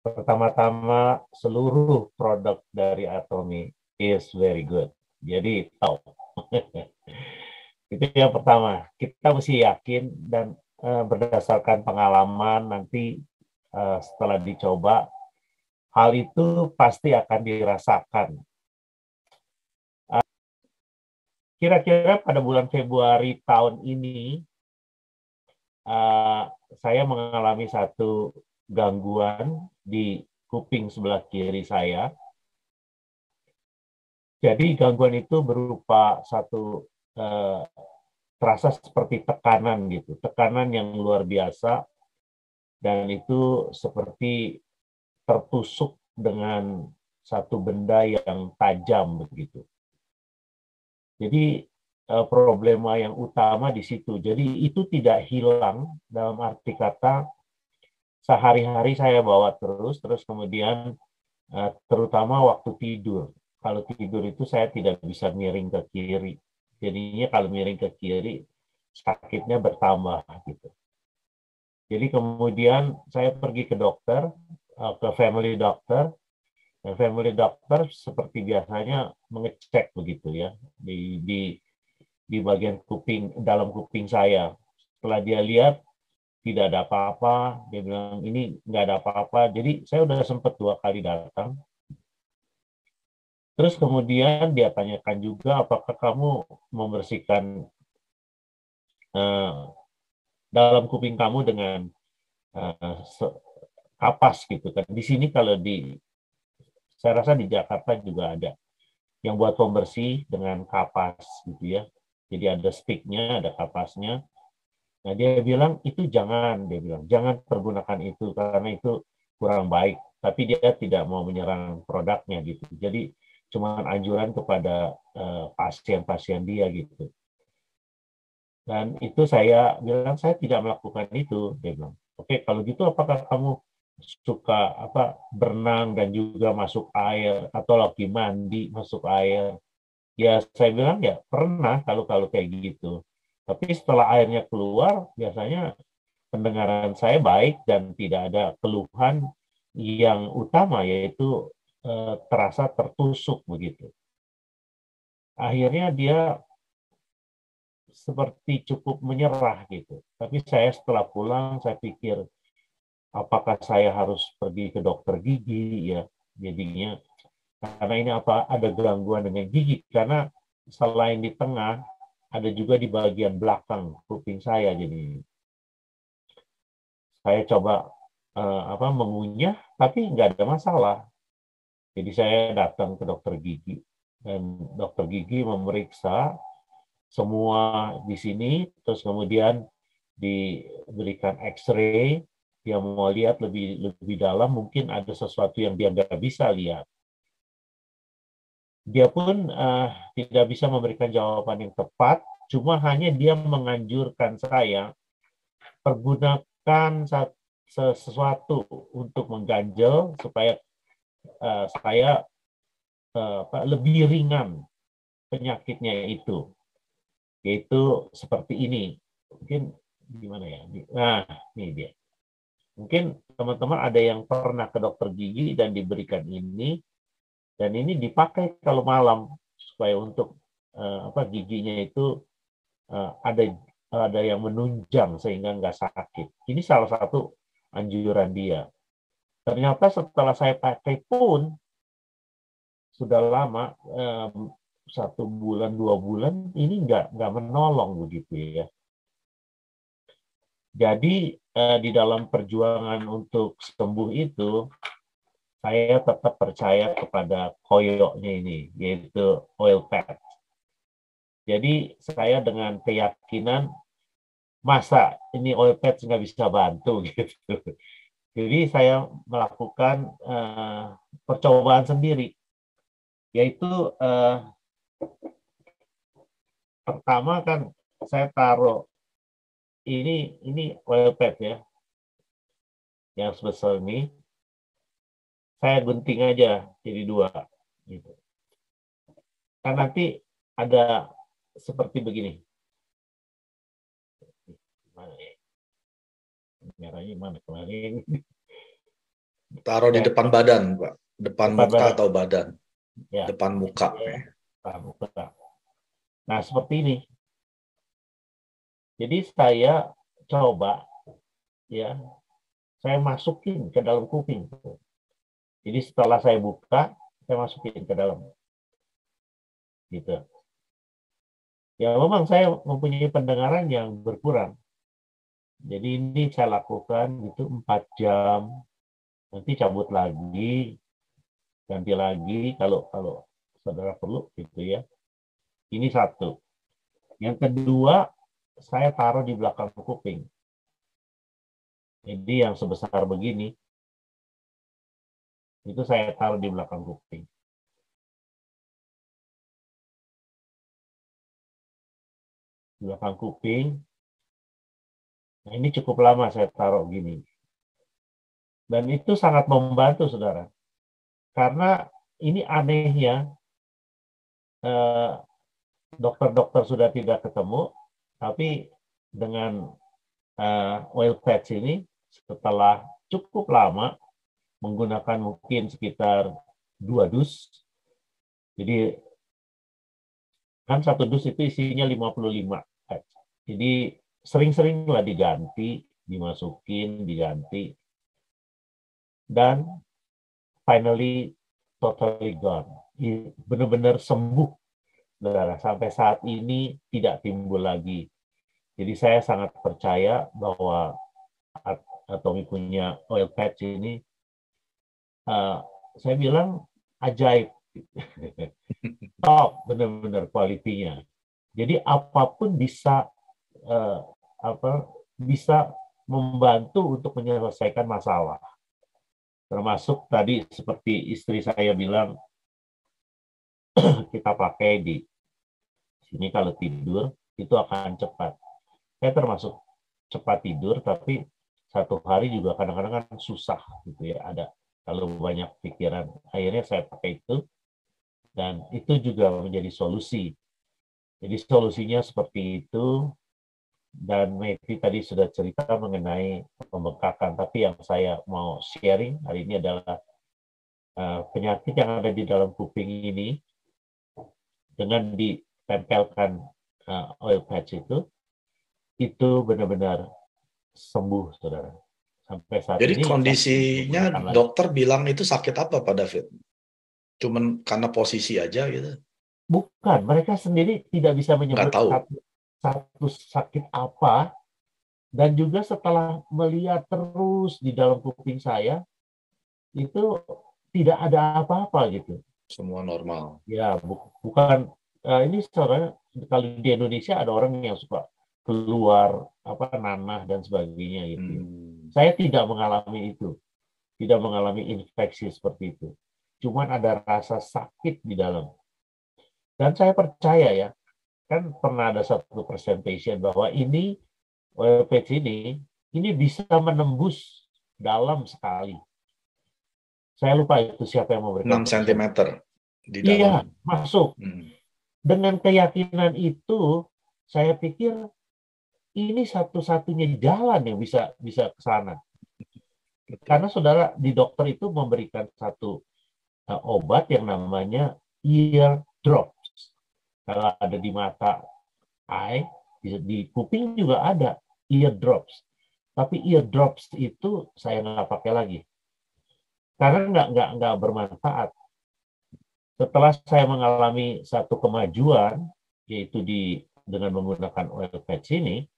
Pertama-tama seluruh produk dari Atomy is very good. Jadi top. Itu yang pertama. Kita mesti yakin dan berdasarkan pengalaman nanti setelah dicoba, hal itu pasti akan dirasakan. Kira-kira pada bulan Februari tahun ini, saya mengalami satu gangguan di kuping sebelah kiri saya. Jadi gangguan itu berupa satu terasa seperti tekanan gitu, tekanan yang luar biasa, dan itu seperti tertusuk dengan satu benda yang tajam begitu. Jadi problema yang utama di situ. Jadi itu tidak hilang dalam arti kata sehari-hari saya bawa terus kemudian terutama waktu tidur. Kalau tidur itu saya tidak bisa miring ke kiri. Jadinya kalau miring ke kiri sakitnya bertambah gitu. Jadi kemudian saya pergi ke dokter, ke family doctor. Dan family doctor seperti biasanya mengecek begitu ya di bagian kuping, dalam kuping saya. Setelah dia lihat tidak ada apa-apa, dia bilang ini nggak ada apa-apa. Jadi saya udah sempat 2 kali datang. Terus kemudian dia tanyakan juga apakah kamu membersihkan dalam kuping kamu dengan kapas gitu kan. Di sini kalau saya rasa di Jakarta juga ada yang buat pembersih dengan kapas gitu ya. Jadi ada sticknya, ada kapasnya. Nah dia bilang itu dia bilang jangan pergunakan itu karena itu kurang baik. Tapi dia tidak mau menyerang produknya gitu. Jadi cuma anjuran kepada pasien-pasien dia gitu. Dan itu saya bilang saya tidak melakukan itu. Dia bilang, oke kalau gitu apakah kamu suka berenang dan juga masuk air atau lagi mandi masuk air? Ya saya bilang ya pernah kalau kayak gitu. Tapi setelah airnya keluar biasanya pendengaran saya baik dan tidak ada keluhan yang utama yaitu terasa tertusuk begitu. Akhirnya dia seperti cukup menyerah gitu. Tapi saya setelah pulang saya pikir apakah saya harus pergi ke dokter gigi ya jadinya karena ini ada gangguan dengan gigi karena selain di tengah ada juga di bagian belakang kuping saya jadi saya coba mengunyah tapi nggak ada masalah jadi saya datang ke dokter gigi dan dokter gigi memeriksa semua di sini terus kemudian diberikan X-ray dia mau lihat lebih lebih dalam mungkin ada sesuatu yang dia nggak bisa lihat dia pun tidak bisa memberikan jawaban yang tepat, cuma hanya dia menganjurkan saya pergunakan sesuatu untuk mengganjel supaya saya lebih ringan penyakitnya itu, yaitu seperti ini. Mungkin gimana ya? Nah, ini dia. Mungkin teman-teman ada yang pernah ke dokter gigi dan diberikan ini, dan ini dipakai kalau malam supaya untuk giginya itu ada yang menunjang sehingga nggak sakit. Ini salah satu anjuran dia. Ternyata setelah saya pakai pun sudah lama 1 bulan 2 bulan ini nggak menolong begitu ya. Jadi di dalam perjuangan untuk sembuh itu saya tetap percaya kepada koyoknya ini yaitu oil pad. Jadi saya dengan keyakinan masa ini oil pad nggak bisa bantu gitu. Jadi saya melakukan percobaan sendiri, yaitu pertama kan saya taruh ini oil pad ya, yang sebesar ini, saya gunting aja jadi 2, gitu. Kan nanti ada seperti begini. Mana ya? Merahnya mana kemarin? Taruh di depan badan, Pak. Depan Depan muka badan. atau badan? Ya. Depan muka. Depan muka. Nah, seperti ini. Jadi saya coba, ya, saya masukin ke dalam kuping. Jadi setelah saya buka, saya masukin ke dalam. Gitu. Ya memang saya mempunyai pendengaran yang berkurang. Jadi ini saya lakukan itu 4 jam. Nanti cabut lagi, ganti lagi kalau saudara perlu gitu ya. Ini satu. Yang kedua, saya taruh di belakang kuping. Jadi yang sebesar begini, itu saya taruh di belakang kuping. Di belakang kuping. Nah, ini cukup lama saya taruh gini. Dan itu sangat membantu, saudara. Karena ini anehnya, dokter-dokter sudah tidak ketemu, tapi dengan oil patch ini, setelah cukup lama, menggunakan mungkin sekitar 2 dus, jadi kan 1 dus itu isinya 55 patch. Jadi sering-seringlah diganti, dimasukin, diganti, dan finally totally gone. Benar-benar sembuh, saudara. Sampai saat ini tidak timbul lagi. Jadi saya sangat percaya bahwa Atomy punya oil patch ini, saya bilang ajaib. Top, benar-benar kualitinya. Jadi apapun bisa bisa membantu untuk menyelesaikan masalah. Termasuk tadi seperti istri saya bilang, kita pakai di sini kalau tidur itu akan cepat. Saya termasuk cepat tidur, tapi satu hari juga kadang-kadang kan susah gitu ya, ada kalau banyak pikiran. Akhirnya saya pakai itu, dan itu juga menjadi solusi. Jadi solusinya seperti itu, dan Mevri tadi sudah cerita mengenai pembengkakan, tapi yang saya mau sharing hari ini adalah penyakit yang ada di dalam kuping ini, dengan ditempelkan oil patch itu benar-benar sembuh, saudara. Sampai saat Jadi ini kondisinya dokter bilang itu sakit apa Pak David? Cuman karena posisi aja gitu? Bukan, mereka sendiri tidak bisa menyebut satu sakit apa, dan juga setelah melihat terus di dalam kuping saya, itu tidak ada apa-apa gitu. Semua normal. Ya, bukan, ini sebenarnya kalau di Indonesia ada orang yang suka keluar nanah dan sebagainya gitu. Saya tidak mengalami itu, tidak mengalami infeksi seperti itu. Cuman ada rasa sakit di dalam. Dan saya percaya ya, kan pernah ada satu presentation bahwa ini oil patch ini bisa menembus dalam sekali. Saya lupa itu siapa yang memberikan 6 cm di dalam. Iya, masuk. Dengan keyakinan itu, saya pikir ini satu-satunya jalan yang bisa ke sana. Karena saudara di dokter itu memberikan satu obat yang namanya ear drops. Kalau ada di mata, di kuping juga ada ear drops. Tapi ear drops itu saya nggak pakai lagi. Karena nggak bermanfaat. Setelah saya mengalami satu kemajuan, yaitu dengan menggunakan oil patch ini,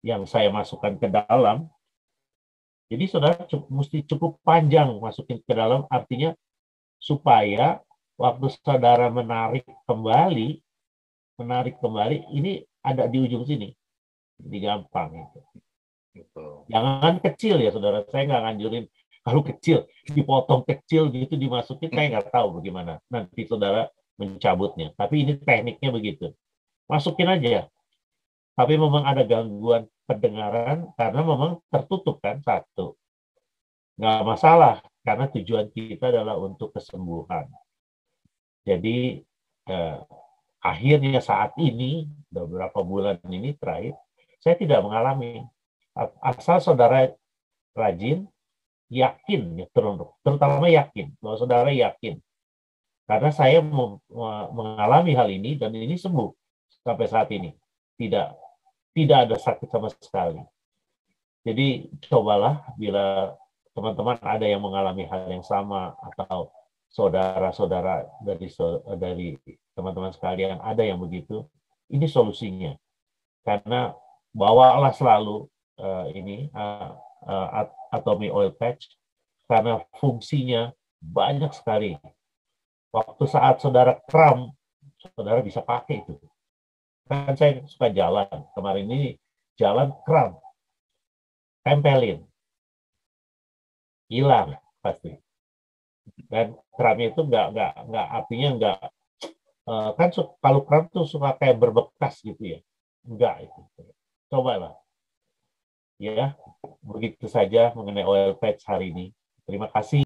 yang saya masukkan ke dalam, jadi saudara mesti cukup panjang masukin ke dalam, artinya supaya waktu saudara menarik kembali, ini ada di ujung sini. Jadi gampang. Jangan kecil ya saudara, saya nggak nganjurin kalau kecil, dipotong kecil gitu dimasukin, saya nggak tahu bagaimana nanti saudara mencabutnya. Tapi ini tekniknya begitu. Masukin aja. Tapi memang ada gangguan pendengaran karena memang tertutup kan satu. Nggak masalah, karena tujuan kita adalah untuk kesembuhan. Jadi akhirnya saat ini, beberapa bulan ini terakhir, saya tidak mengalami. Asal saudara rajin, yakin, ya, terutama yakin, bahwa saudara yakin. Karena saya mengalami hal ini dan ini sembuh sampai saat ini. Tidak ada sakit sama sekali. Jadi cobalah bila teman-teman ada yang mengalami hal yang sama atau saudara-saudara dari teman-teman sekalian ada yang begitu, ini solusinya. Karena bawalah selalu Atomy Oil Patch karena fungsinya banyak sekali. Waktu saat saudara kram, saudara bisa pakai itu. Kan saya suka jalan. Kemarin ini jalan kram. Tempelin. Hilang pasti. Dan kramnya itu nggak artinya nggak kan kalau kram tuh suka kayak berbekas gitu ya. Enggak itu. Cobalah. Ya, begitu saja mengenai oil patch hari ini. Terima kasih.